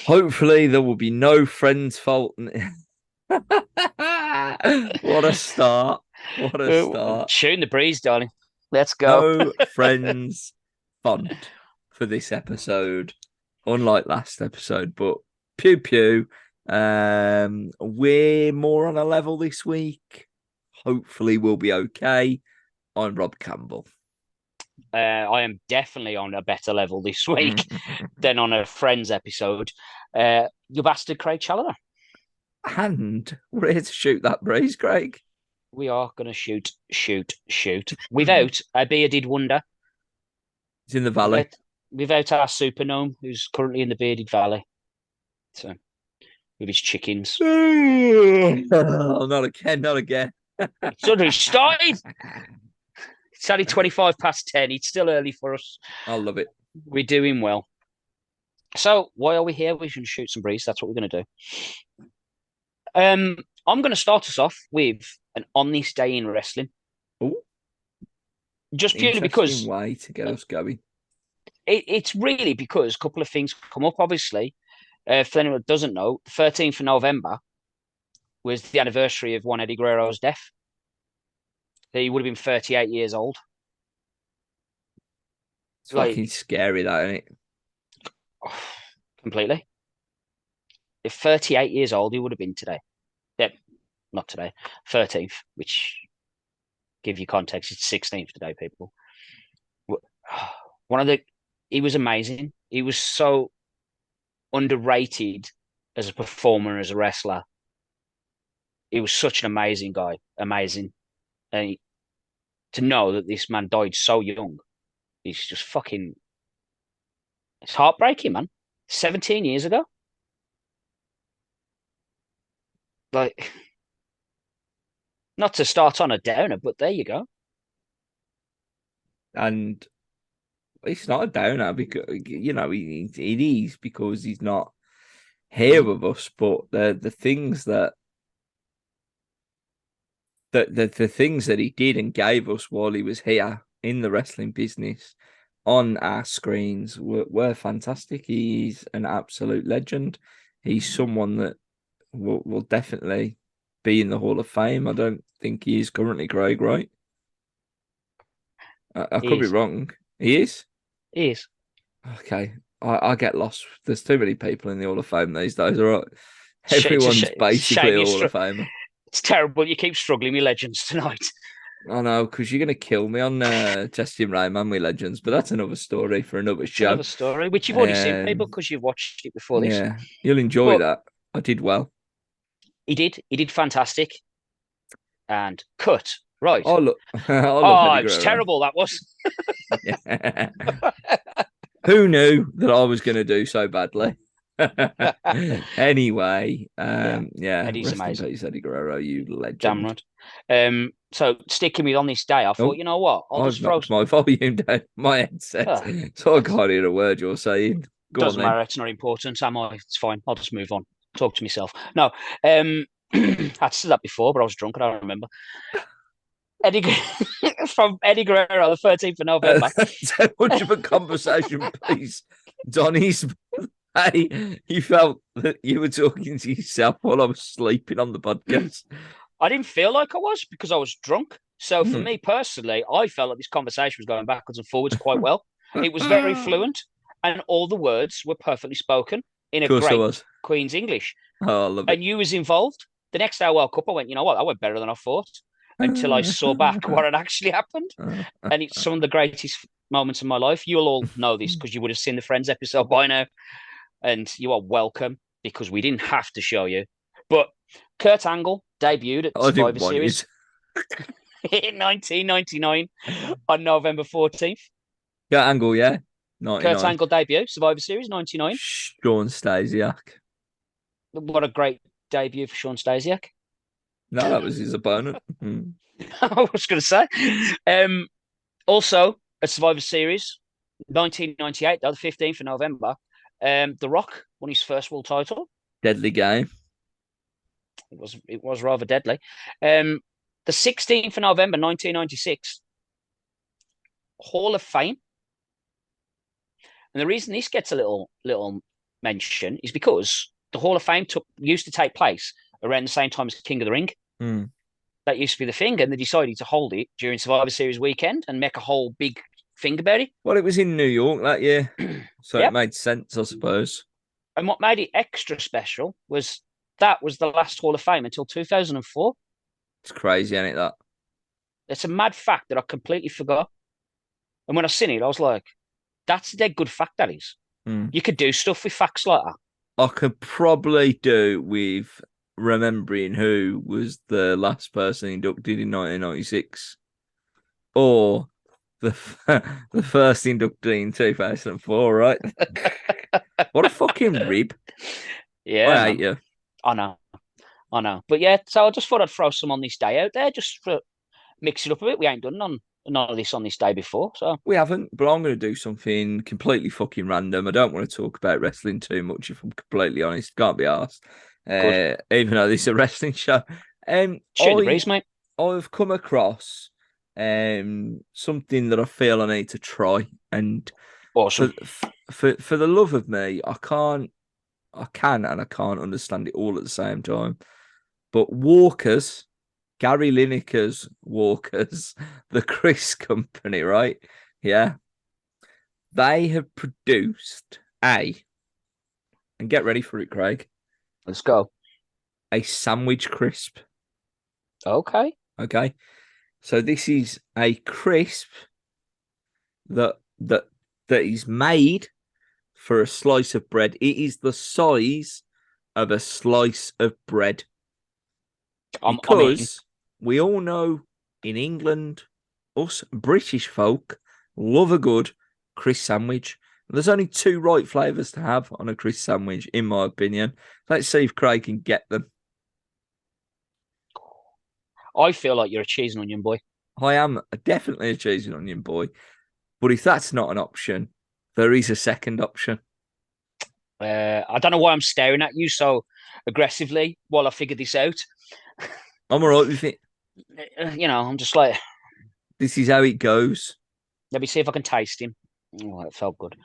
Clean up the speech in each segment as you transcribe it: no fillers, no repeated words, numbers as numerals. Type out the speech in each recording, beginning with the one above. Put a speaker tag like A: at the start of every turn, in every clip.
A: Hopefully, there will be no friend's fault. What a start. What a start.
B: Shooting the breeze, darling. Let's go.
A: No friends font for this episode, unlike last episode, but pew pew. We're more on a level this week. Hopefully, we'll be okay. I'm Rob Campbell.
B: I am definitely on a better level this week than on a Friends episode. You bastard, Craig Challoner.
A: And we're here to shoot that breeze, Craig.
B: We are going to shoot without a bearded wonder.
A: It's in the valley.
B: Without our super gnome, who's currently in the bearded valley. So, with his chickens.
A: Oh, not again, not again.
B: Suddenly started. It's only 25 past 10. It's still early for us.
A: I love it.
B: We're doing well. So, why are we here? We should shoot some breeze. That's what we're going to do. I'm going to start us off with an on this day in wrestling.
A: Ooh.
B: Just purely because
A: way to get us going.
B: It's really because a couple of things come up. Obviously, for anyone that doesn't know, the 13th of November was the anniversary of one Eddie Guerrero's death. He would have been 38 years old.
A: It's fucking scary, that, isn't it?
B: Completely. If 38 years old, he would have been today. Yeah, not today. 13th, which give you context, it's 16th today, people. He was amazing. He was so underrated as a performer, as a wrestler. He was such an amazing guy. Amazing. And to know that this man died so young, it's just fucking... It's heartbreaking, man. 17 years ago. Like, not to start on a downer, but there you go.
A: And it's not a downer because, you know, it is because he's not here with us. But the things that the things that he did and gave us while he was here in the wrestling business on our screens were fantastic. He's an absolute legend. He's someone that will definitely be in the Hall of Fame. I don't think he is currently, Craig, right? I could be wrong. He is?
B: He is.
A: Okay. I get lost. There's too many people in the Hall of Fame these days, all right? Everyone's basically a Hall of Famer.
B: It's terrible. You keep struggling with legends tonight.
A: I know, because you're going to kill me on testing Rayman with Legends, but that's another story for another show.
B: Another story, which you've already seen, people, because you've watched it before this.
A: Yeah, you'll enjoy that. I did well.
B: He did. He did fantastic. And cut. Right.
A: Oh, look.
B: Oh, it was terrible, that was.
A: Who knew that I was going to do so badly? Anyway,
B: Eddie's amazing.
A: Peace, Eddie Guerrero, you legend.
B: Damn right. So sticking with on this day, I thought, you know what?
A: I've knocked my volume down my headset, so I can't hear a word you're saying.
B: Doesn't matter. It's not important. It's fine. I'll just move on. Talk to myself. No. I'd said that before, but I was drunk and I don't remember. From Eddie Guerrero, the 13th of November.
A: So much of a conversation piece. Donnie's. Hey, you felt that you were talking to yourself while I was sleeping on the podcast.
B: I didn't feel like I was because I was drunk. So for me personally, I felt like this conversation was going backwards and forwards quite well. It was very fluent and all the words were perfectly spoken in a great Queen's English.
A: Oh, I love it.
B: And you was involved. The next day I woke up, I went, you know what? I went better than I thought until I saw back what had actually happened. And it's some of the greatest moments of my life. You'll all know this because you would have seen the Friends episode by now. And you are welcome because we didn't have to show you. But Kurt Angle debuted at Survivor Series in 1999 on November 14th.
A: Kurt Angle, yeah.
B: 99. Kurt Angle debut, Survivor Series, 99.
A: Shawn Stasiak.
B: What a great debut for Shawn Stasiak.
A: No, that was his opponent.
B: I was going to say. Also, a Survivor Series, 1998, the 15th of November. The Rock won his first world title.
A: Deadly game.
B: It was rather deadly. The 16th of November, 1996, Hall of Fame. And the reason this gets a little mention is because the Hall of Fame used to take place around the same time as King of the Ring.
A: Mm.
B: That used to be the thing, and they decided to hold it during Survivor Series weekend and make a whole big thing about it.
A: Well, it was in New York that year, so it
B: Yep.
A: made sense, I suppose.
B: And what made it extra special was that was the last Hall of Fame until 2004.
A: It's crazy, ain't it, that?
B: It's a mad fact that I completely forgot. And when I seen it, I was like, that's a dead good fact, that is.
A: Mm.
B: You could do stuff with facts like that.
A: I could probably do with remembering who was the last person inducted in 1996 or the the first inductee in 2004, right? What a fucking rib.
B: Yeah,
A: I hate
B: man.
A: you.
B: I know. I know. But yeah, so I just thought I'd throw some on this day out there just for mix it up a bit. We ain't done none of this on this day before. So
A: We haven't, but I'm going to do something completely fucking random. I don't want to talk about wrestling too much, if I'm completely honest. Can't be asked.
B: good.
A: Even though this is a wrestling show.
B: Shoot the breeze, mate.
A: I've come across something that I feel I need to try, and for
B: Awesome.
A: for the love of me, I can and I can't understand it all at the same time. But Walkers, Gary Lineker's Walkers, the Chris Company, right? Yeah, they have produced and get ready for it, Craig,
B: Let's go.
A: a sandwich crisp.
B: Okay.
A: Okay, so this is a crisp that that that is made for a slice of bread. It is the size of a slice of bread
B: I'm in.
A: because we all know in England, us British folk love a good crisp sandwich. There's only two right flavours to have on a crisp sandwich, in my opinion. Let's see if Craig can get them.
B: I feel like you're a cheese and onion boy.
A: I am definitely a cheese and onion boy, but if that's not an option, there is a second option.
B: I don't know why I'm staring at you so aggressively while I figure this out.
A: I'm all right with it.
B: I'm just like,
A: This is how it goes.
B: let me see if I can taste him. Oh, it felt good.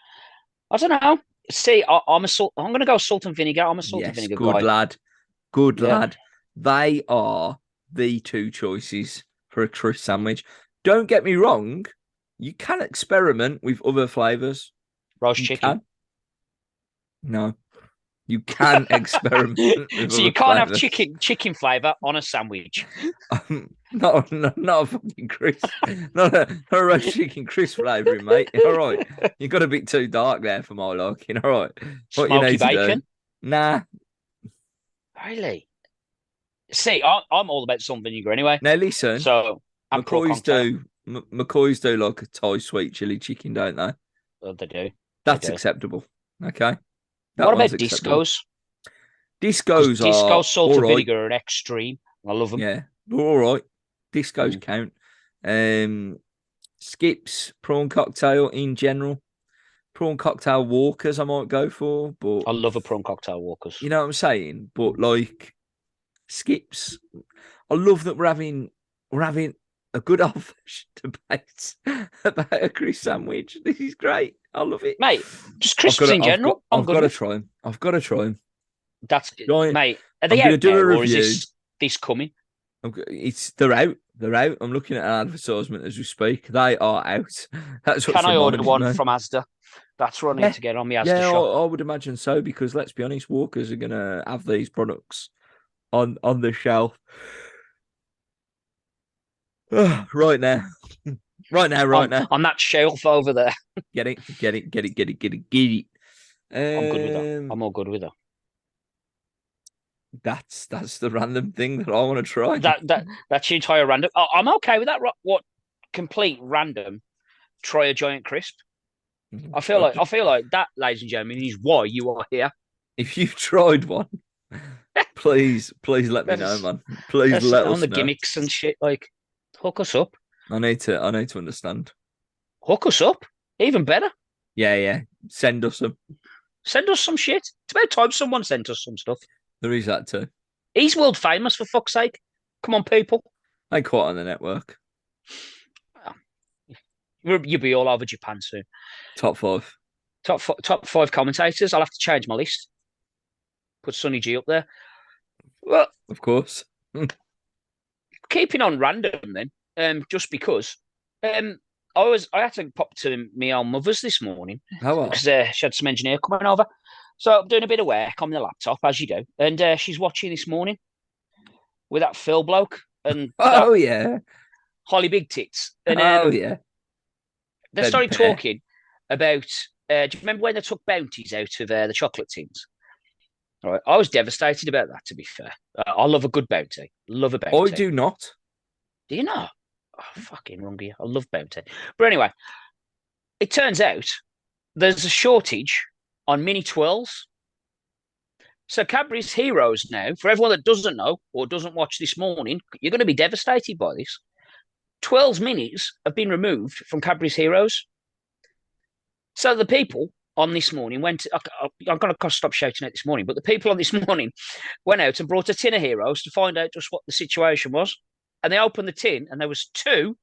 B: I don't know. See, I'm going to go salt and vinegar. I'm a salt and
A: Yes,
B: vinegar
A: good
B: guy.
A: lad. Good
B: Yeah.
A: lad. They are the two choices for a crisp sandwich. Don't get me wrong, you can experiment with other flavours.
B: Roast
A: You
B: chicken.
A: can. No. You can experiment with
B: So you
A: other
B: can't have
A: flavours.
B: chicken flavor on a sandwich.
A: Not a fucking crisp. Not a roast chicken crisp flavouring, mate. All right. You got a bit too dark there for my liking. All right. What you
B: Smoky
A: need to do.
B: bacon.
A: Nah.
B: Really? See, I'm all about salt and vinegar anyway.
A: Now listen,
B: So I'm pro cocktail.
A: McCoys do like a Thai sweet chili chicken, don't they?
B: Oh, they do. They
A: That's
B: do.
A: acceptable. Okay. That
B: What
A: one's
B: about
A: acceptable.
B: discos? Because
A: Discos
B: disco
A: are
B: salt
A: all
B: and
A: right.
B: vinegar are extreme. I love them.
A: Yeah. They're all right. Discos
B: Mm.
A: count. Skips, prawn cocktail in general. Prawn cocktail walkers I might go for, but
B: I love a prawn cocktail walkers.
A: you know what I'm saying? But like skips, I love that we're having a good old debate about a crisp sandwich. This is great. I love it.
B: Mate, just crisps in general, I'm
A: I've
B: good
A: got to
B: with.
A: try them. I've got to try them.
B: That's
A: Right,
B: mate. Are
A: I'm
B: they
A: going to
B: out
A: do
B: now
A: a
B: or is
A: review.
B: this coming?
A: They're out. They're out. I'm looking at an advertisement as we speak. They are out. That's what's
B: Can I order
A: reminded
B: one
A: me.
B: from Asda? That's what I need
A: Yeah,
B: to get on my Asda
A: yeah,
B: shop.
A: I would imagine so because let's be honest, Walkers are going to have these products on the shelf right now, right now.
B: On that shelf over there.
A: Get it, get it, get it, get it, get it, get it.
B: I'm good with that.
A: Um,
B: I'm all good with that.
A: that's the random thing that I want to try.
B: That's your entire random. I'm okay with that. What complete random? Try a giant crisp. I feel like that, ladies and gentlemen, is why you are here.
A: If you've tried one, Please let me know,
B: That's
A: man. Please
B: that's
A: let
B: on
A: us
B: the
A: know.
B: gimmicks and shit. Like, hook us up.
A: I need to understand.
B: Hook us up. Even better.
A: Yeah. Send us some.
B: Send us some shit. It's about time someone sent us some stuff.
A: There is that too.
B: He's world famous, for fuck's sake. Come on, people.
A: I caught on the network.
B: You'll be all over Japan soon.
A: Top 5.
B: Top five commentators. I'll have to change my list. Put Sonny G up there. Well,
A: Of course.
B: keeping on random then, just because, I had to pop to my own mother's this morning
A: How
B: because
A: are?
B: she had some engineer coming over. So I'm doing a bit of work on the laptop as you do, and she's watching this morning with that Phil bloke and that
A: Oh yeah.
B: Holly Big Tits, and
A: Oh yeah.
B: they
A: Then
B: started
A: pair.
B: talking about. Do you remember when they took bounties out of the chocolate tins? All right, I was devastated about that. To be fair, I love a good bounty. Love a
A: I
B: bounty.
A: do not.
B: Do you know? Oh, fucking wrong. I love bounty. But anyway, it turns out there's a shortage on mini twirls. So Cadbury's Heroes now, for everyone that doesn't know or doesn't watch this morning, you're going to be devastated by this. Twirls minis have been removed from Cadbury's Heroes. So the people on this morning went. I'm going to stop shouting out this morning, but the people on this morning went out and brought a tin of Heroes to find out just what the situation was. And they opened the tin, and there was 2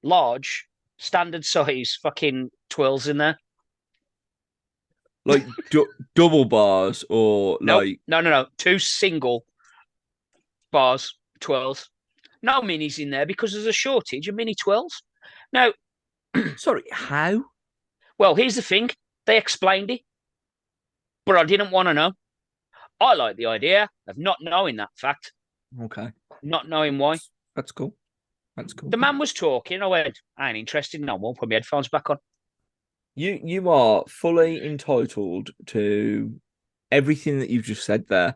B: large, standard size fucking twirls in there.
A: Like double bars or
B: Nope,
A: like.
B: no. 2 single bars, twirls. No minis in there because there's a shortage of mini twirls. Now,
A: Sorry, how?
B: well, here's the thing. They explained it, but I didn't want to know. I like the idea of not knowing that fact,
A: Okay.
B: not knowing why.
A: That's cool. That's cool.
B: The man was talking. I went, I ain't interested. No, I won't put my headphones back on.
A: You are fully entitled to everything that you've just said there.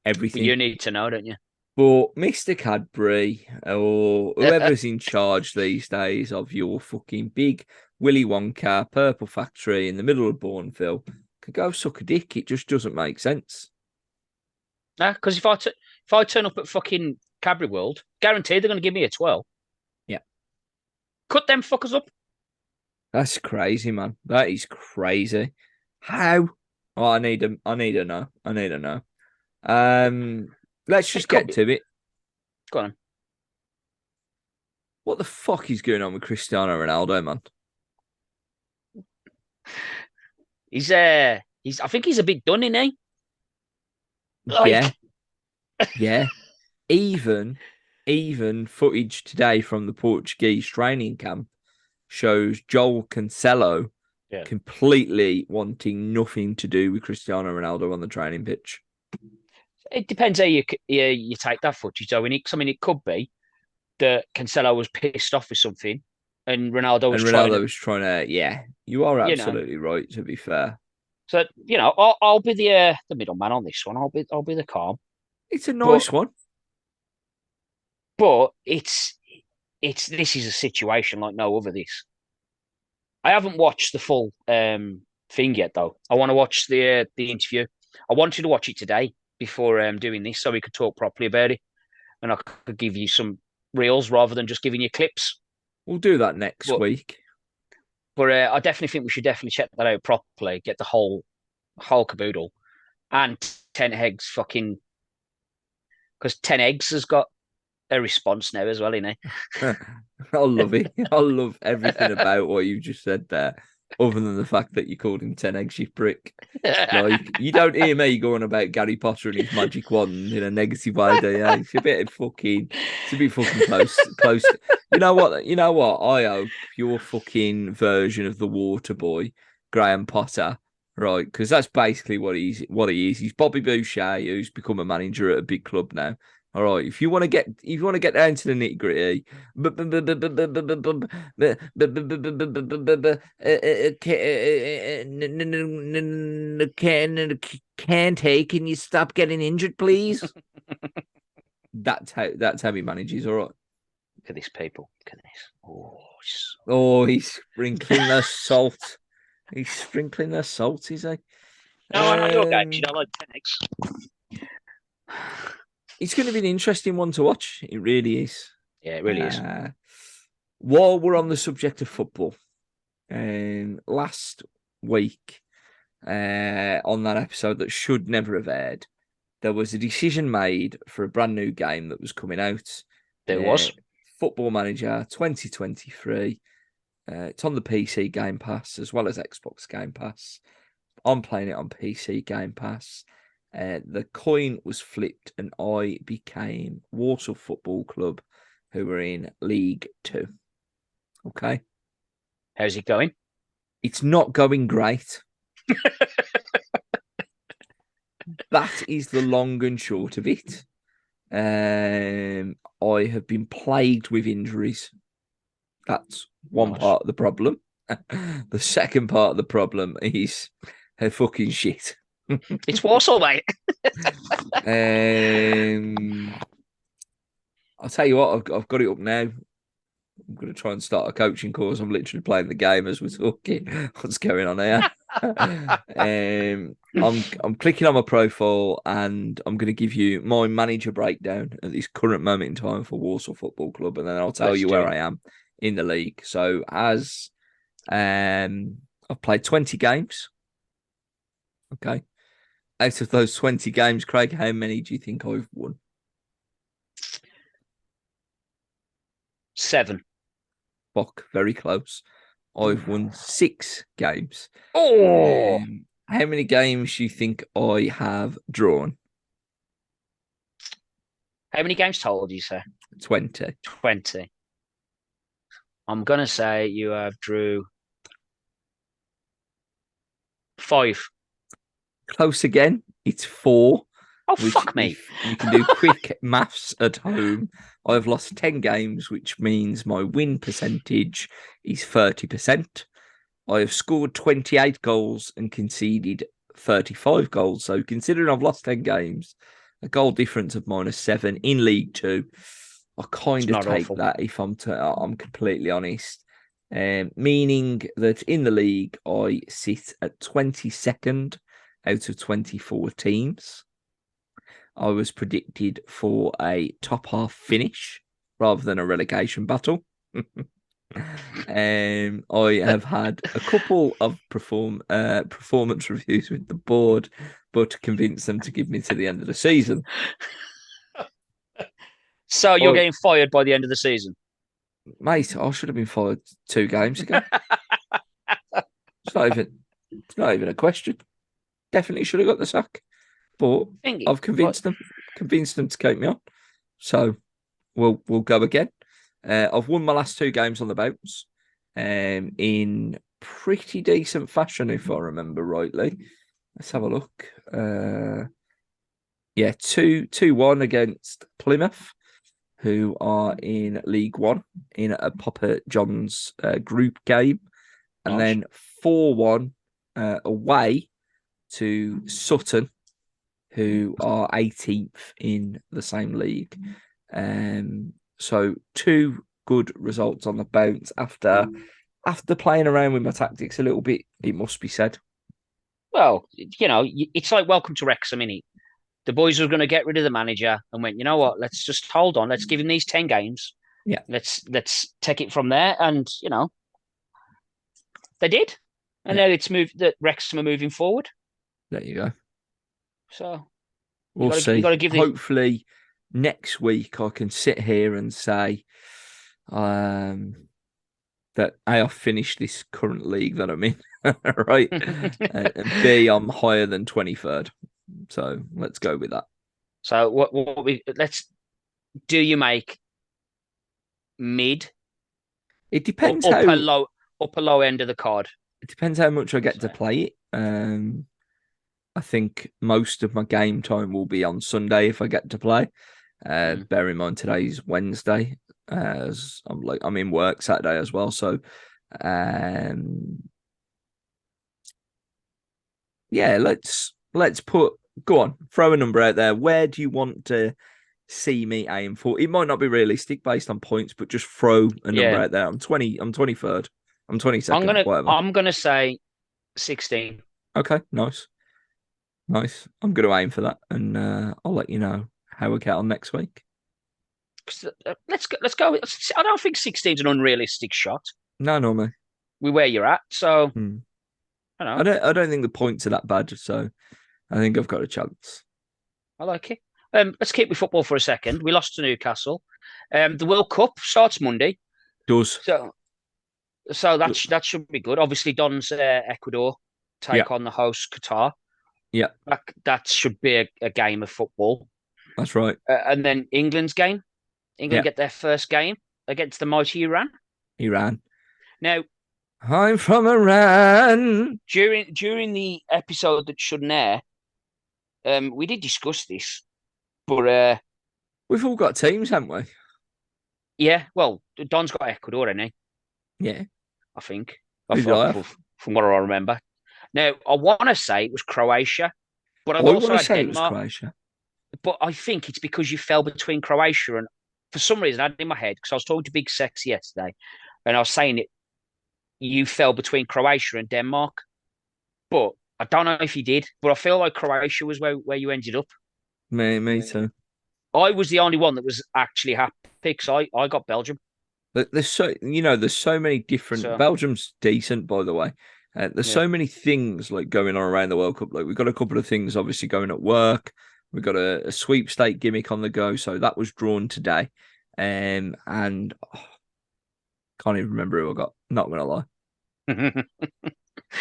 B: But you
A: Everything.
B: need to know, don't you?
A: But Mr. Cadbury or whoever's in charge these days of your fucking big Willy Wonka purple factory in the middle of Bourneville could go suck a dick. It just doesn't make sense.
B: Nah, because if I turn up at fucking Cadbury World, guaranteed they're going to give me a 12.
A: Yeah.
B: Cut them fuckers up.
A: That's crazy, man. That is crazy. How? Oh, I need a know. I need a know. Let's
B: It
A: just
B: could
A: get
B: be.
A: to it.
B: Go on.
A: What the fuck is going on with Cristiano Ronaldo, man?
B: He's I think he's a bit done, isn't he?
A: Yeah,
B: Like,
A: yeah. Even footage today from the Portuguese training camp shows Joel Cancelo
B: yeah.
A: completely wanting nothing to do with Cristiano Ronaldo on the training pitch.
B: It depends how you take that footage, though. I mean, it could be that Cancelo was pissed off with something, and Ronaldo was
A: And
B: trying
A: Ronaldo
B: to,
A: was trying to, yeah, you are
B: you know.
A: absolutely right, to be fair.
B: So I'll be the middleman on this one. I'll be the calm.
A: It's a
B: But
A: nice one.
B: it's this is a situation like no other. This I haven't watched the full thing yet, though. I want to watch the interview. I wanted to watch it today before doing this, so we could talk properly about it, and I could give you some reels rather than just giving you clips.
A: We'll do that next
B: But
A: week.
B: I definitely think we should definitely check that out properly, get the whole caboodle, and 10 eggs fucking because 10 eggs has got a response now as well, innit?
A: I love it. I love everything about what you just said there, other than the fact that you called him 10 eggs, you prick. Like, you don't hear me going about Gary Potter and his magic wand in a negative way, do you? It's a bit fucking close. You know what? You know what? I hope your fucking version of the Water Boy, Graham Potter, right? Because that's basically what he is. He's Bobby Boucher, who's become a manager at a big club now. All right, if you want to get down to the nitty gritty, can you stop getting injured, please? That's how he manages. All right.
B: Look at this, people. Look at this. Oh,
A: Oh, he's sprinkling the salt. He's sprinkling the salt, is he?
B: no, I know your games. You don't like 10 eggs.
A: It's going to be an interesting one to watch. It really is.
B: Yeah, it really is.
A: While we're on the subject of football, last week on that episode that should never have aired, there was a decision made for a brand new game that was coming out.
B: There was.
A: Football Manager 2023. It's on the PC Game Pass as well as Xbox Game Pass. I'm playing it on PC Game Pass. The coin was flipped and I became Warsaw Football Club, who were in League 2. Okay.
B: How's it going?
A: It's not going great. That is the long and short of it. I have been plagued with injuries. That's one part of the problem. The second part of the problem is her fucking shit.
B: It's Warsaw, mate.
A: I'll tell you what, I've got it up now. I'm going to try and start a coaching course. I'm literally playing the game as we're talking. What's going on here? I'm clicking on my profile and I'm going to give you my manager breakdown at this current moment in time for Warsaw Football Club, and then I'll tell you where I am in the league. So as I've played 20 games. Okay. Out of those 20 games, Craig, how many do you think I've won?
B: 7.
A: Fuck, very close. I've won 6 games.
B: Oh!
A: How many games do you think I have drawn?
B: How many games total do you say?
A: 20.
B: 20. I'm going to say you have drew 5.
A: Close again. It's 4.
B: Oh, fuck me.
A: If you can do quick maths at home, I've lost 10 games, which means my win percentage is 30%. I have scored 28 goals and conceded 35 goals. So considering I've lost 10 games, a goal difference of -7 in League 2, I kind of take that if I'm completely honest. Meaning that in the league, I sit at 22nd out of 24 teams. I was predicted for a top half finish rather than a relegation battle. I have had a couple of performance reviews with the board, but convinced them to give me to the end of the season.
B: So you're getting fired by the end of the season?
A: Mate, I should have been fired 2 games ago. It's not even a question. Definitely should have got the sack. But I've convinced them to keep me on. So we'll go again. I've won my last 2 games on the bounce, in pretty decent fashion, if I remember rightly. Let's have a look. 2-1 against Plymouth, who are in League 1 in a Papa John's group game, and then 4-1 away to Sutton, who are 18th in the same league. So 2 good results on the bounce after playing around with my tactics a little bit, it must be said.
B: Well, it's like welcome to Wrexham, innit? The boys were going to get rid of the manager and went, you know what? Let's just hold on. Let's give him these 10 games.
A: Yeah.
B: Let's take it from there. And, they did. And now it's moved that Wrexham are moving forward.
A: There you go.
B: So
A: we'll see.
B: You got to give
A: Hopefully next week I can sit here and say that I've finished this current league that I'm in, right? And B, I'm higher than 23rd. So let's go with that.
B: So do you make mid?
A: It depends
B: upper low end of the card.
A: It depends how much I get to play it. I think most of my game time will be on Sunday if I get to play. Bear in mind today's Wednesday, as I'm in work Saturday as well. So, let's go on, throw a number out there. Where do you want to see me aim for? It might not be realistic based on points, but just throw a number out there. I'm 23rd. I'm 22nd.
B: I'm gonna say 16.
A: Okay, nice. Nice. I'm going to aim for that, and I'll let you know how we get on next week.
B: Let's go. Let's go. I don't think 16 is an unrealistic shot.
A: No, normally.
B: With where you're at, so
A: Hmm.
B: I don't know.
A: I don't think the points are that bad, so I think I've got a chance.
B: I like it. Let's keep with football for a second. We lost to Newcastle. The World Cup starts Monday,
A: Does.
B: so that should be good. Obviously, Don's Ecuador
A: Yeah,
B: take on the host Qatar.
A: yeah,
B: That should be a game of football.
A: that's right.
B: And then England's game. England
A: Yeah,
B: get their first game against the mighty Iran.
A: Iran.
B: Now,
A: I'm from Iran.
B: during the episode that shouldn't air, we did discuss this, but
A: We've all got teams, haven't we?
B: yeah, well, Don's got Ecuador, hasn't he?
A: Yeah.
B: I think,
A: Who do I have?
B: from what I remember. Now, I want to say it was Croatia, but
A: I
B: I've
A: want
B: also
A: to
B: had
A: say it was
B: Denmark.
A: Croatia.
B: But I think it's because you fell between Croatia and, for some reason, I had it in my head because I was talking to Big Sexy yesterday, and I was saying it. You fell between Croatia and Denmark, but I don't know if you did. But I feel like Croatia was where you ended up.
A: Me too.
B: I was the only one that was actually happy because I got Belgium.
A: There's there's so many different.
B: So
A: Belgium's decent, by the way. There's
B: yeah.
A: so many things like going on around the World Cup. Like we've got a couple of things obviously going at work. We've got a sweepstake gimmick on the go, so that was drawn today. And can't even remember who I got. Not gonna lie.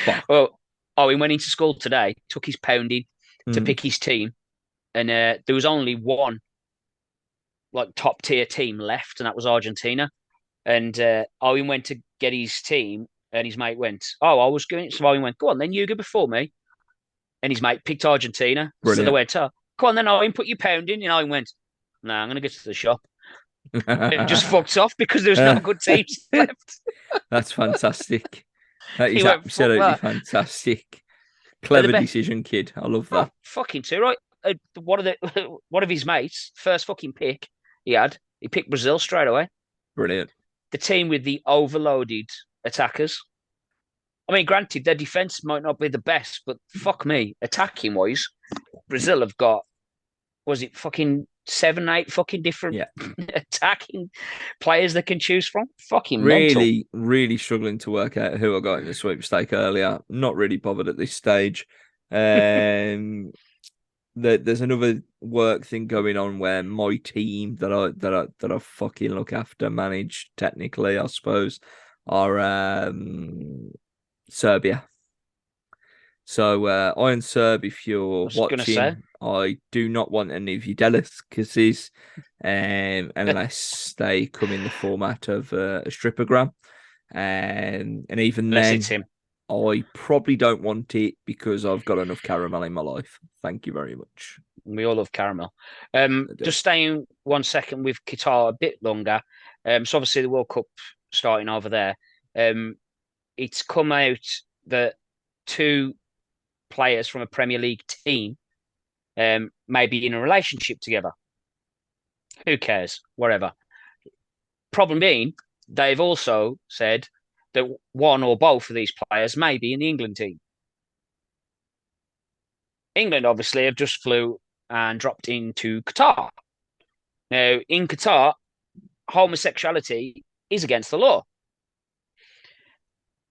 A: Fuck.
B: Well, Owen went into school today, took his pounding to
A: Mm,
B: pick his team, and there was only one like top tier team left, and that was Argentina. And Owen went to get his team, and his mate went, "Oh, I was going." So Owen went, "Go on, then you go before me." And his mate picked Argentina, so they
A: brilliant.
B: went, "Oh, come on, then Owen, put your pound in." And Owen went, "No, I'm going to go to the shop," and just fucked off because there was no good teams left.
A: That's fantastic. That
B: He
A: is
B: went, "Fuck
A: absolutely
B: that."
A: fantastic.
B: And the
A: Clever
B: best,
A: decision, kid. I love
B: oh,
A: that.
B: fucking too right. One of the one of his mates, first fucking pick he picked Brazil straight away.
A: Brilliant.
B: The team with the overloaded attackers. I mean, granted, their defense might not be the best, but fuck me, attacking wise, Brazil have got was it fucking 7, 8 fucking different
A: Yeah.
B: attacking players they can choose from? Fucking mental.
A: Really, really struggling to work out who I got in the sweepstake earlier. Not really bothered at this stage. Um, there's another work thing going on where my team that I fucking look after, manage technically, I suppose, are Serbia. So Iron Serb, if
B: I
A: you're
B: was gonna say.
A: watching, I do not want any of your delicacies, unless they come in the format of a strippogram. And even
B: Unless it's
A: then,
B: him.
A: I probably don't want it because I've got enough caramel in my life. Thank you very much.
B: We all love caramel.
A: I do.
B: Just staying 1 second with Qatar a bit longer. So obviously the World Cup starting over there. Um, it's come out that two players from a Premier League team may be in a relationship together. Who cares? Whatever. Problem being, they've also said that one or both of these players may be in the England team. England obviously have just flew and dropped into Qatar. Now, in Qatar, homosexuality is against the law.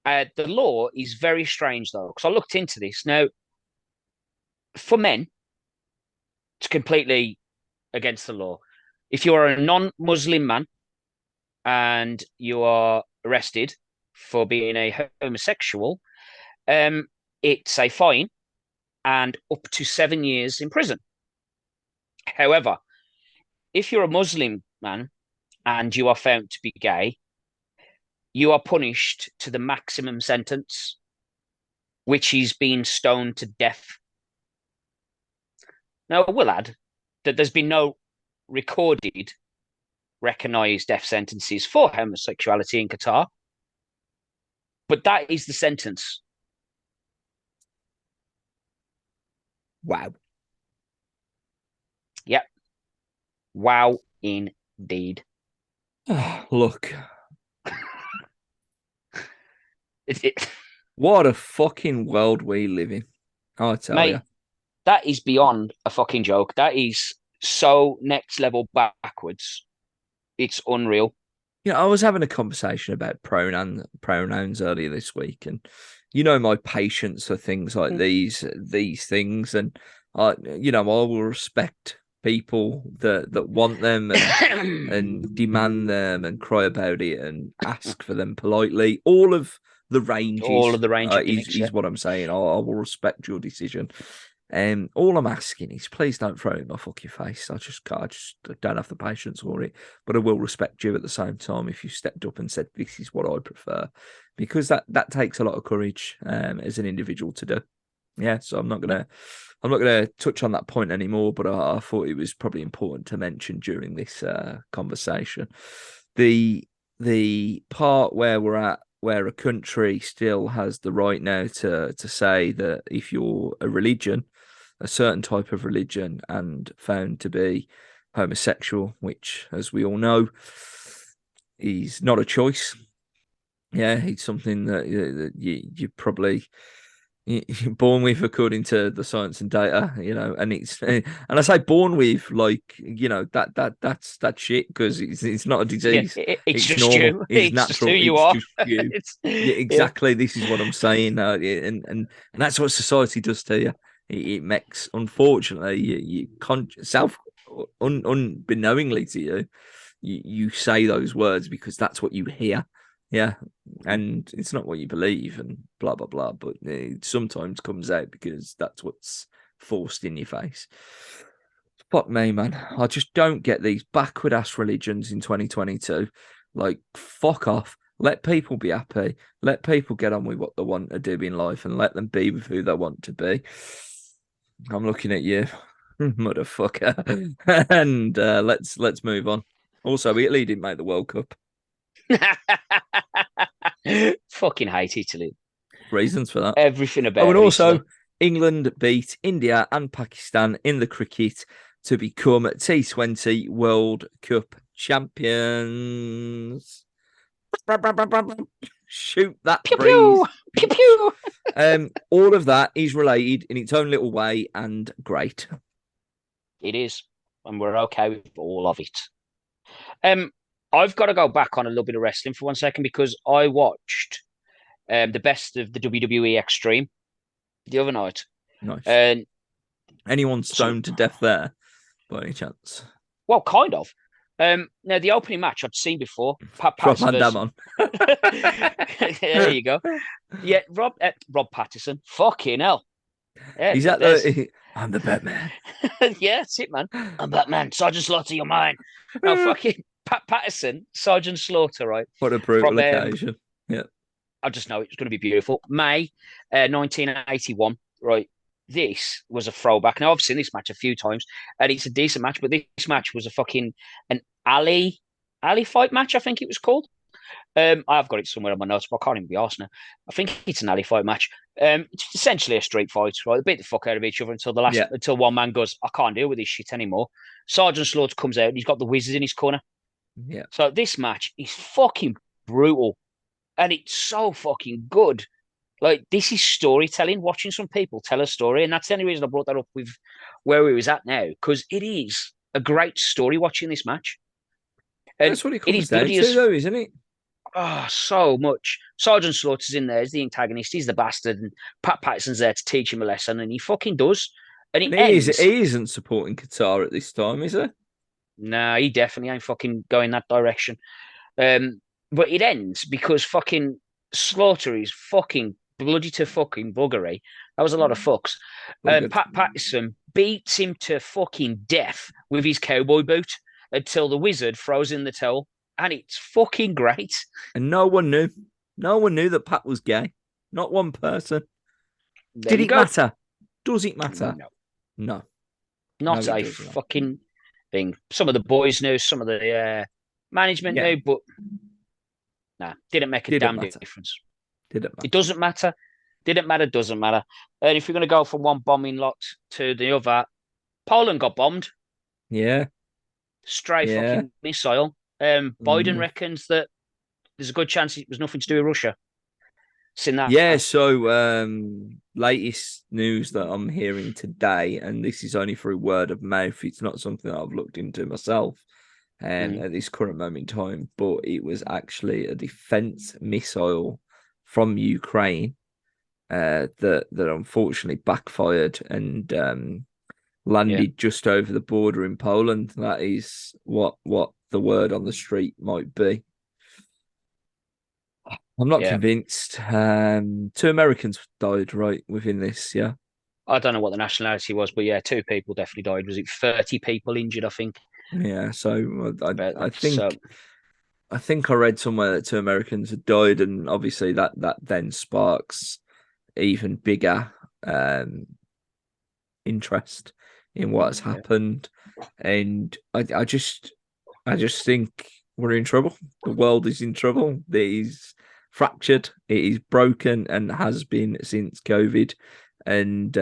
B: The law is very strange, though, because I looked into this. Now, for men, it's completely against the law. If you are a non Muslim man and you are arrested for being a homosexual, um, it's a fine and up to 7 years in prison. However, if you're a Muslim man and you are found to be gay, you are punished to the maximum sentence, which is being stoned to death. Now, I will add that there's been no recorded, recognised death sentences for homosexuality in Qatar, but that is the sentence.
A: Wow.
B: Yep. Wow, indeed.
A: Look,
B: It,
A: what a fucking world we live in. I tell you.
B: mate, That is beyond a fucking joke. That is so next level backwards. It's unreal.
A: I was having a conversation about pronouns earlier this week, and my patience for things like these things, and I will respect people that want them and demand them and cry about it and ask for them politely. All of the
B: All of
A: ranges
B: the range of
A: is
B: gimmicks, yeah.
A: is what I'm saying. I will respect your decision. All I'm asking is please don't throw it in my fucking face. I just don't have the patience for it. But I will respect you at the same time if you stepped up and said this is what I prefer, because that takes a lot of courage as an individual to do. Yeah, so I'm not gonna touch on that point anymore. But I thought it was probably important to mention during this conversation the part where we're at, where a country still has the right now to say that if you're a religion, a certain type of religion, and found to be homosexual, which, as we all know, is not a choice. Yeah, it's something that you probably you're born with according to the science and data, and and I say born with, like, that's shit, because it's not a
B: Yeah,
A: disease.
B: it's
A: It's
B: just
A: normal.
B: you.
A: It's
B: It's just who
A: natural.
B: you
A: It's
B: are.
A: just you.
B: It's
A: Yeah,
B: yeah.
A: exactly. This is what I'm saying, and that's what society does to you. It makes, unfortunately, unbeknowingly to you, you say those words because that's what you hear. Yeah, and it's not what you believe, and blah blah blah. But it sometimes comes out because that's what's forced in your face. Fuck me, man. I just don't get these backward ass religions in 2022. Like, fuck off. Let people be happy. Let people get on with what they want to do in life, and let them be with who they want to be. I'm looking at you, motherfucker. And let's move on. Also, Italy didn't make the World Cup.
B: Fucking hate Italy.
A: Reasons for that.
B: Everything
A: Oh, and
B: about
A: also
B: Italy.
A: England beat India and Pakistan in the cricket to become T20 World Cup champions. Shoot that
B: Pew pew
A: breeze,
B: pew
A: bitch.
B: pew.
A: All of that is related in its own little way and great.
B: It is, and we're okay with all of it. Um, I've got to go back on a little bit of wrestling for 1 second because I watched the best of the WWE Extreme the other night,
A: Nice.
B: and
A: Anyone
B: some
A: stoned to death there, by any chance?
B: well, kind of. Now the opening match I'd seen before, Pat
A: Rob
B: Patterson
A: Van Dam
B: versus.
A: on.
B: There you go. Yeah, Rob Patterson. Fucking hell. Yeah,
A: Is that
B: there's.
A: the? I'm the Batman.
B: Yeah, that's it, man. I'm Batman. Sergeant Slaughter, you're mine. No, fucking Pat Patterson, Sergeant Slaughter, right?
A: What a brutal
B: From
A: occasion. Yeah.
B: I just know it's going to be beautiful. May 1981, right? This was a throwback. Now I've seen this match a few times, and it's a decent match. But this match was a fucking an alley fight match. I think it was called. I've got it somewhere on my notes, but I can't even be asked now. I think it's an alley fight match. It's essentially a street fight, right? They beat the fuck out of each other
A: Yeah.
B: until one man goes, I can't deal with this shit anymore. Sergeant Slaughter comes out and he's got the wizard in his corner.
A: Yeah.
B: So this match is fucking brutal, and it's so fucking good. Like, this is storytelling, watching some people tell a story, and that's the only reason I brought that up with where we was at now, because it is a great story watching this match, and
A: That's what it
B: it is
A: comes down
B: bloody
A: to,
B: as
A: though, isn't it?
B: so much. Sergeant Slaughter's in there as the antagonist. He's the bastard, and Pat Patterson's there to teach him a lesson, and he fucking does. And it
A: And
B: ends.
A: he isn't supporting Qatar at this time, is he?
B: Nah, he definitely ain't fucking going that direction. But it ends because fucking Slaughter is fucking bloody to fucking buggery. That was a lot of fucks.
A: Well, good.
B: Pat Patterson beats him to fucking death with his cowboy boot until the wizard throws in the towel, and it's fucking great.
A: And no one knew. No one knew that Pat was gay. Not one person.
B: There
A: Did
B: you
A: it
B: go.
A: matter? Does it matter?
B: No,
A: No. No,
B: not
A: it
B: a
A: does not.
B: fucking thing. Some of the boys knew, some of the management
A: Yeah.
B: knew, but nah, didn't make a
A: Didn't
B: damn
A: matter.
B: difference.
A: Didn't
B: It
A: matter.
B: doesn't matter. Didn't matter, doesn't matter. And if you're going to go from one bombing lot to the other, Poland got bombed.
A: Yeah.
B: Stray
A: Yeah.
B: fucking missile. Biden
A: Mm.
B: reckons that there's a good chance it was nothing to do with Russia. Seen that?
A: Yeah, so latest news that I'm hearing today, and this is only through word of mouth, it's not something that I've looked into myself
B: Mm,
A: at this current moment in time, but it was actually a defense missile from Ukraine that unfortunately backfired and
B: yeah,
A: landed just over the border in Poland. That is what the word on the street might be. I'm not
B: yeah.
A: convinced. Two Americans died right within this. Yeah,
B: I don't know what the nationality was, but yeah, two people definitely died. Was it 30 people injured? I think.
A: yeah. So
B: But
A: I
B: that's
A: think I read somewhere that two Americans had died, and obviously that then sparks even bigger um, interest in what has
B: yeah,
A: happened, and I just think we're in trouble. The world is in trouble. It is fractured. It is broken and has been since COVID. And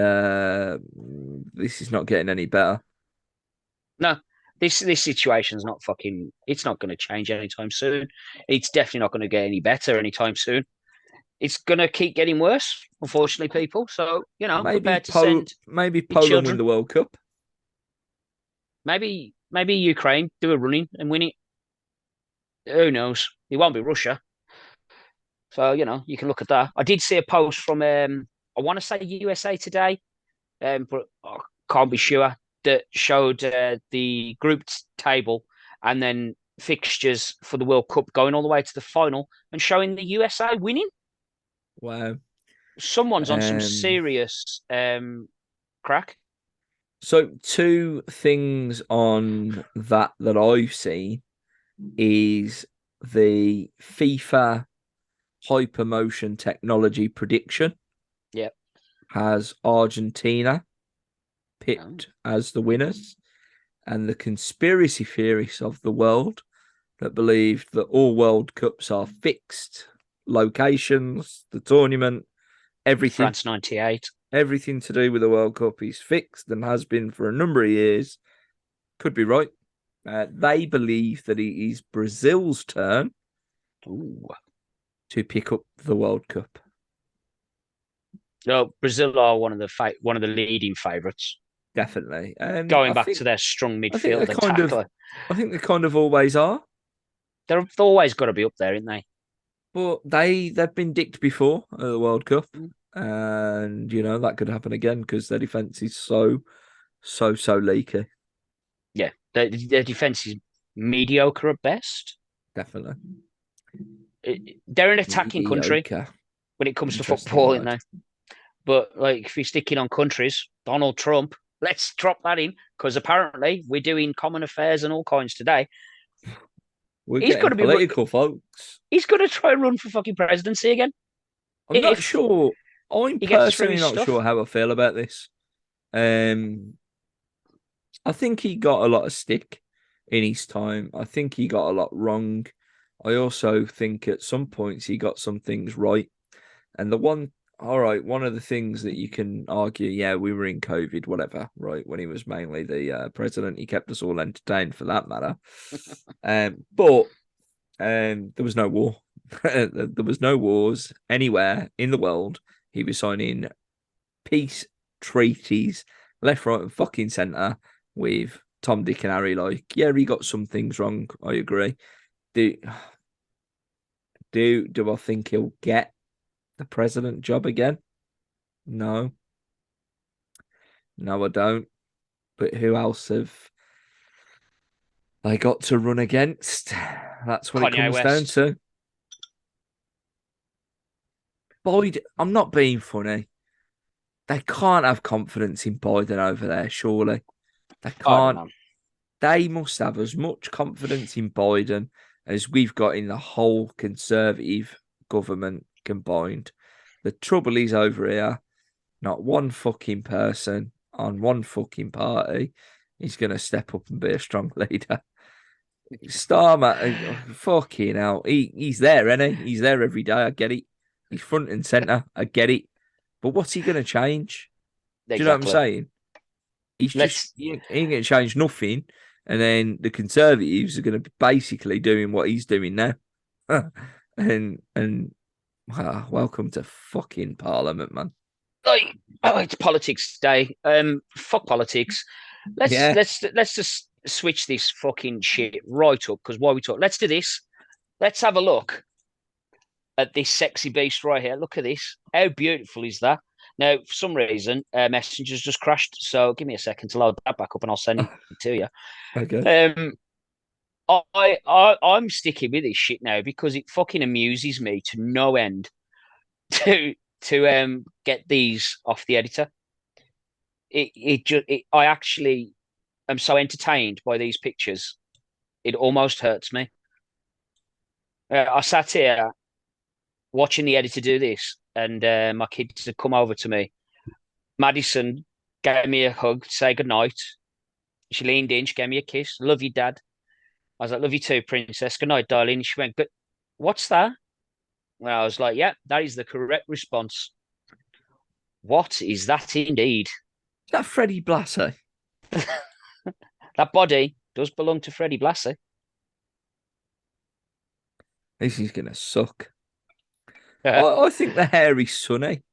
A: this is not getting any better.
B: no. This situation's not fucking. It's not going to change anytime soon. It's definitely not going to get any better anytime soon. It's going to keep getting worse, unfortunately, people. So
A: Maybe
B: prepare to send
A: maybe
B: your
A: Poland win
B: children.
A: the World Cup.
B: Maybe Ukraine do a running and win it. Who knows? It won't be Russia. So you can look at that. I did see a post from I want to say USA Today, but I can't be sure, that showed the group table and then fixtures for the World Cup going all the way to the final and showing the USA winning.
A: Wow.
B: Someone's on some
A: Um,
B: serious crack.
A: so two things on that I've seen is the FIFA hypermotion technology prediction
B: Yep.
A: has Argentina
B: Oh,
A: picked as the winners, and the conspiracy theorists of the world that believe that all World Cups are fixed locations, the tournament, everything,
B: France 98.
A: everything to do with the World Cup is fixed and has been for a number of years. Could be right. They believe that it is Brazil's turn
B: Ooh.
A: to pick up the World Cup.
B: No, Brazil are one of the leading favourites.
A: Definitely.
B: Going back to their strong
A: I think they
B: midfield
A: kind of
B: attacker.
A: I think they kind of always are.
B: They've always got to be up there, aren't they?
A: But they've been dicked before at the World Cup, and that could happen again because their defense is so leaky.
B: Yeah, their defense is mediocre at best.
A: Definitely
B: They're an attacking country
A: mediocre.
B: when it comes to
A: Interesting
B: football, aren't
A: word.
B: they? But like, if you're sticking on countries, Donald Trump, let's drop that in because apparently we're doing common affairs and all kinds today.
A: We're
B: He's
A: getting
B: going to be.
A: political, folks.
B: He's going to try and run for fucking presidency again
A: I'm not
B: if
A: sure. I'm
B: he gets through
A: personally
B: his
A: not sure
B: stuff.
A: how I feel about this. Um, I think he got a lot of stick in his time. I think he got a lot wrong. I also think at some points he got some things right. And one of the things that you can argue, yeah, we were in COVID, whatever, right? When he was mainly the president, he kept us all entertained for that matter. But there was no war. There was no wars anywhere in the world. He was signing peace treaties left, right, and fucking centre with Tom, Dick, and Harry. Like, yeah, he got some things wrong. I agree. Do do I think he'll get the president job again? No, no, I don't. But who else have they got to run against? That's what it
B: Kanye
A: comes down
B: West.
A: to. Boyd, I'm not being funny. They can't have confidence in Biden over there, surely. They
B: I don't
A: can't.
B: know.
A: They must have as much confidence in Biden as we've got in the whole Conservative government combined. The trouble is over here, not one fucking person on one fucking party is going to step up and be a strong leader. Starmer, fucking hell. He's there, isn't he? He's there every day. I get it. He's front and centre. I get it. But what's he going to change? Do you know what I'm
B: Exactly.
A: saying?
B: Let's
A: He ain't going to change nothing. And then the Conservatives are going to be basically doing what he's doing now. and Ah, welcome to fucking Parliament, man.
B: Like, oh, it's politics day. Fuck politics. Let's
A: Yeah.
B: let's let's just switch this fucking shit right up because why we talk. Let's do this. Let's have a look at this sexy beast right here. Look at this. How beautiful is that? Now, for some reason, Messenger's just crashed. So give me a second to load that back up, and I'll send it to you.
A: Okay.
B: Um, I'm sticking with this shit now because it fucking amuses me to no end to get these off the editor. I actually am so entertained by these pictures. It almost hurts me. I sat here watching the editor do this, and my kids had come over to me. Madison gave me a hug to say goodnight. She leaned in, she gave me a kiss. Love you, Dad. I was like, love you too, Princess. Good night, darling. She went, but what's that? And I was like, yeah, that is the correct response. What is that indeed?
A: Is that Freddie Blassie?
B: That body does belong to Freddie Blassie.
A: This is gonna suck. I think the hairy Sonny.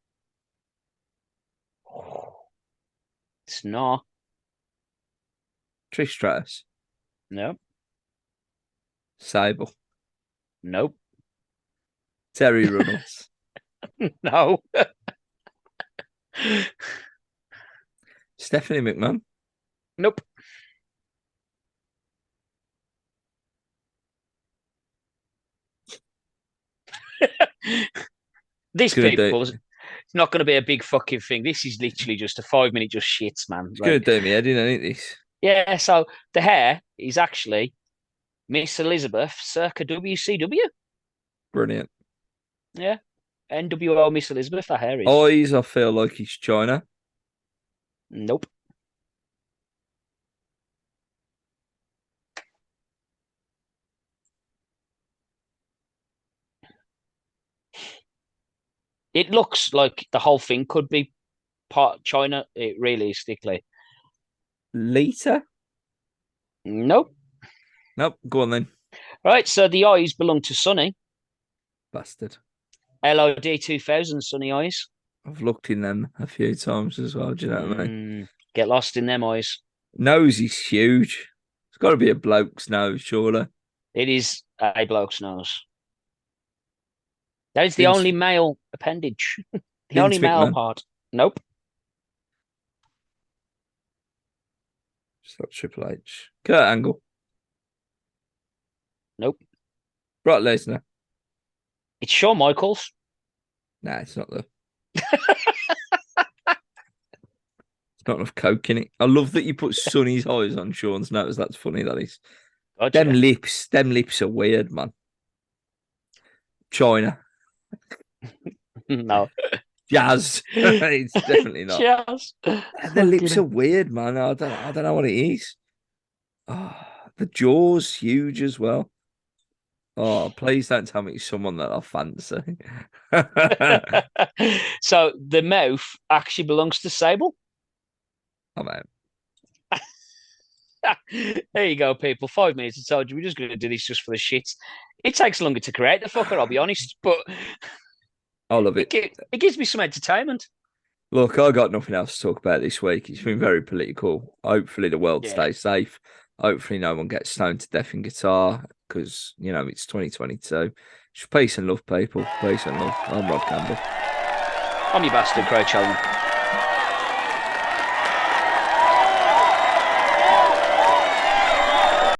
B: It's not.
A: Trish Stratus.
B: No.
A: Sable.
B: Nope.
A: Terry Runnels.
B: No.
A: Stephanie McMahon.
B: Nope. This people, it's not going to be a big fucking thing. This is literally just a 5 minute just shits, man.
A: It's gonna do me head in, ain't this?
B: Yeah, so the hair is actually Miss Elizabeth circa WCW.
A: Brilliant.
B: Yeah. NWO Miss Elizabeth, that hair is.
A: Eyes, I feel like he's China.
B: Nope. It looks like the whole thing could be part China, realistically.
A: Lita?
B: Nope.
A: Nope. Go on then.
B: Right, so the eyes belong to Sonny.
A: Bastard.
B: LOD 2000 Sonny eyes.
A: I've looked in them a few times as well. Do you know what I mean?
B: Get lost in them eyes.
A: Nose is huge. It's got to be a bloke's nose, surely.
B: It is a bloke's nose. That is the
A: Vince,
B: only male appendage. The only
A: Vince
B: male
A: McMahon.
B: part. Nope.
A: It's not Triple H. Kurt Angle.
B: Nope.
A: Brock Lesnar.
B: It's Shawn Michaels.
A: Nah, it's not the. It's not enough coke in it. I love that you put Sonny's eyes on Sean's nose. That's funny, that is.
B: Gotcha.
A: Them lips are weird, man. China.
B: No.
A: Jazz. It's definitely not.
B: Jazz.
A: The lips are weird, man. I don't know what it is. Oh, the jaw's huge as well. Oh, please don't tell me it's someone that I fancy.
B: So the mouth actually belongs to Sable.
A: Oh, man.
B: There you go, people. 5 minutes. I told you we're just going to do this just for the shits. It takes longer to create the fucker, I'll be honest, but
A: I love it.
B: It gives me some entertainment.
A: Look, I got nothing else to talk about this week. It's been very political. Hopefully, the world stays safe. Hopefully, no one gets stoned to death in guitar because, you know, it's 2022. Just peace and love, people. Peace and love. I'm Rob Campbell.
B: I'm your bastard, Craig Sheldon.